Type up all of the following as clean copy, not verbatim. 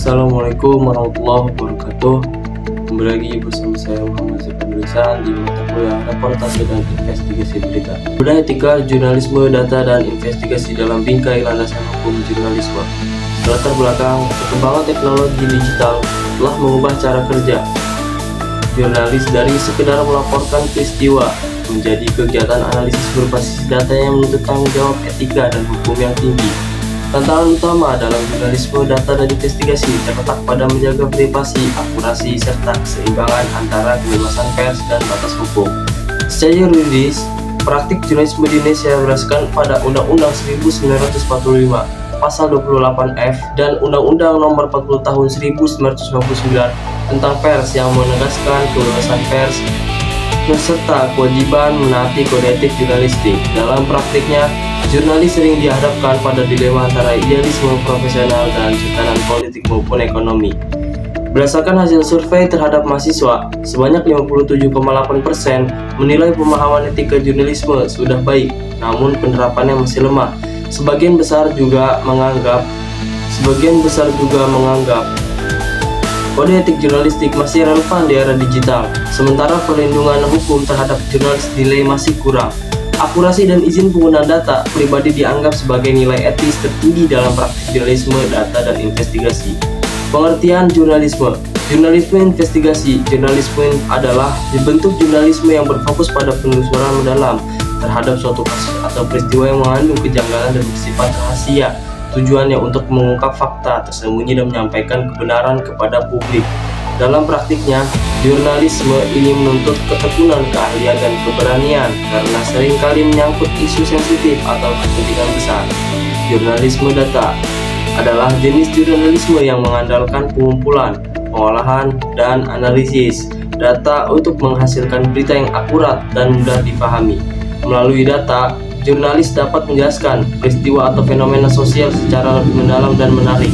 Assalamualaikum warahmatullahi wabarakatuh. Kembali lagi bersama saya Muhammad Zafar di mata kuliah Reportase dan Investigasi Berita. Budaya etika, jurnalisme, data, dan investigasi dalam bingkai landasan hukum jurnalisme. Latar belakang perkembangan teknologi digital telah mengubah cara kerja jurnalis dari sekedar melaporkan peristiwa menjadi kegiatan analisis berbasis data yang menuntut tanggung jawab etika dan hukum yang tinggi. Tantangan utama dalam jurnalisme data dan investigasi terletak pada menjaga privasi, akurasi, serta keseimbangan antara kebebasan pers dan batas hukum. Secara yuridis, praktik jurnalisme di Indonesia berdasarkan pada Undang-Undang 1945 Pasal 28F dan Undang-Undang Nomor 40 Tahun 1999 tentang pers yang menegaskan kebebasan pers beserta kewajiban menaati kode etik jurnalistik. Dalam praktiknya, jurnalis sering dihadapkan pada dilema antara idealisme profesional dan tekanan politik maupun ekonomi. Berdasarkan hasil survei terhadap mahasiswa, sebanyak 57,8% menilai pemahaman etika jurnalisme sudah baik, namun penerapannya masih lemah. Sebagian besar juga menganggap kode etik jurnalistik masih relevan di era digital, sementara perlindungan hukum terhadap jurnalis dinilai masih kurang. Akurasi dan izin penggunaan data pribadi dianggap sebagai nilai etis tertinggi dalam praktik jurnalisme data dan investigasi. Pengertian jurnalisme. Jurnalisme investigasi. Jurnalisme adalah bentuk jurnalisme yang berfokus pada penelusuran mendalam terhadap suatu kasus atau peristiwa yang mengandung kejanggalan dan bersifat rahasia. Tujuannya untuk mengungkap fakta tersembunyi dan menyampaikan kebenaran kepada publik. Dalam praktiknya, jurnalisme ini menuntut ketekunan, keahlian, dan keberanian karena seringkali menyangkut isu sensitif atau kepentingan besar. Jurnalisme data adalah jenis jurnalisme yang mengandalkan pengumpulan, pengolahan, dan analisis data untuk menghasilkan berita yang akurat dan mudah dipahami. Melalui data, jurnalis dapat menjelaskan peristiwa atau fenomena sosial secara lebih mendalam dan menarik.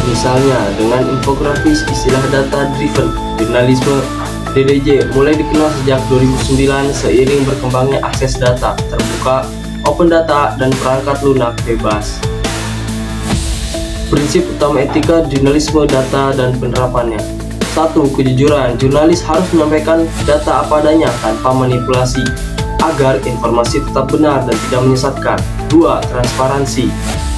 Misalnya, dengan infografis istilah data-driven jurnalisme (DDJ) mulai dikenal sejak 2009 seiring berkembangnya akses data terbuka, open data, dan perangkat lunak bebas. Prinsip utama etika jurnalisme data dan penerapannya. 1. Kejujuran. Jurnalis harus menyampaikan data apa adanya tanpa manipulasi agar informasi tetap benar dan tidak menyesatkan. 2. Transparansi.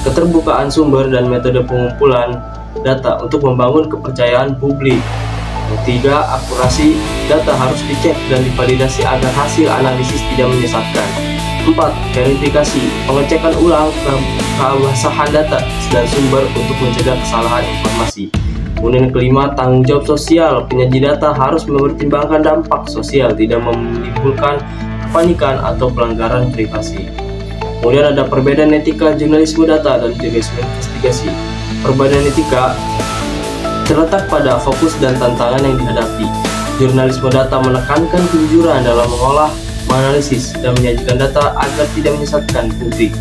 Keterbukaan sumber dan metode pengumpulan data untuk membangun kepercayaan publik. 3. Akurasi. Data harus dicek dan divalidasi agar hasil analisis tidak menyesatkan. 4. Verifikasi. Pengecekan ulang keabsahan data dan sumber untuk mencegah kesalahan informasi. Kemudian kelima, tanggung jawab sosial. Penyaji data harus mempertimbangkan dampak sosial, tidak menimbulkan kepanikan atau pelanggaran privasi. Kemudian ada perbedaan etika jurnalisme data dan jurnalisme investigasi. Perbedaan etika terletak pada fokus dan tantangan yang dihadapi. Jurnalisme data menekankan kejujuran dalam mengolah, menganalisis, dan menyajikan data agar tidak menyesatkan publik.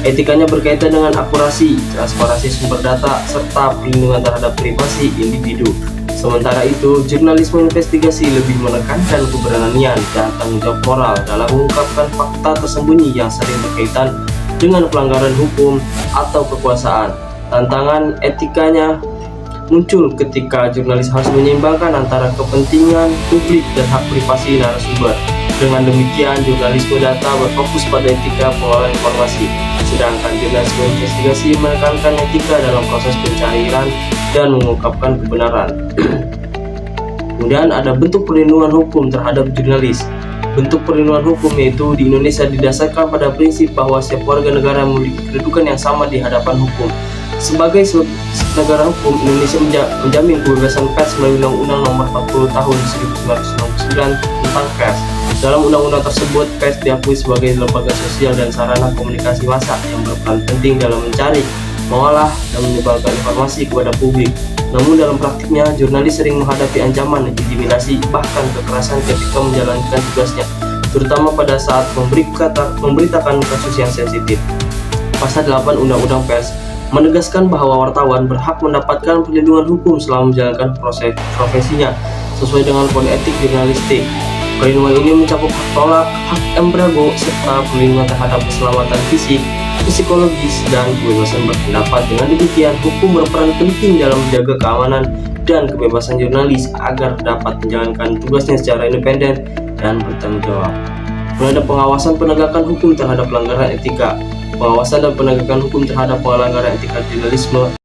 Etikanya berkaitan dengan akurasi, transparansi sumber data, serta perlindungan terhadap privasi individu. Sementara itu, jurnalisme investigasi lebih menekankan keberanian dan tanggung jawab moral dalam mengungkapkan fakta tersembunyi yang sering berkaitan dengan pelanggaran hukum atau kekuasaan. Tantangan etikanya muncul ketika jurnalis harus menyeimbangkan antara kepentingan publik dan hak privasi narasumber. Dengan demikian, jurnalisme data berfokus pada etika pengolahan informasi, sedangkan jurnalisme investigasi menekankan etika dalam proses pencarian dan mengungkapkan kebenaran. Kemudian ada bentuk perlindungan hukum terhadap jurnalis. Bentuk perlindungan hukum yaitu di Indonesia didasarkan pada prinsip bahwa setiap warga negara memiliki kedudukan yang sama di hadapan hukum. Sebagai negara hukum, Indonesia menjamin kebebasan pers melalui Undang-Undang Nomor 40 Tahun 1999 tentang pers. Dalam undang-undang tersebut, pers diakui sebagai lembaga sosial dan sarana komunikasi massa yang berperan penting dalam mencari, mengolah, dan menyebarkan informasi kepada publik. Namun dalam praktiknya, jurnalis sering menghadapi ancaman, intimidasi, bahkan kekerasan ketika menjalankan tugasnya, terutama pada saat memberitakan kasus yang sensitif. Pasal 8 Undang-Undang Pers menegaskan bahwa wartawan berhak mendapatkan perlindungan hukum selama menjalankan proses profesinya sesuai dengan kode etik jurnalistik. Perlindungan ini mencakup hak tolak, hak embargo, serta perlindungan terhadap keselamatan fisik, psikologis, dan kebebasan berpendapat. Dengan demikian, hukum berperan penting dalam menjaga keamanan dan kebebasan jurnalis agar dapat menjalankan tugasnya secara independen dan bertanggung jawab. Mulai ada pengawasan penegakan hukum terhadap pelanggaran etika. Pengawasan dan penegakan hukum terhadap pelanggaran etika jurnalisme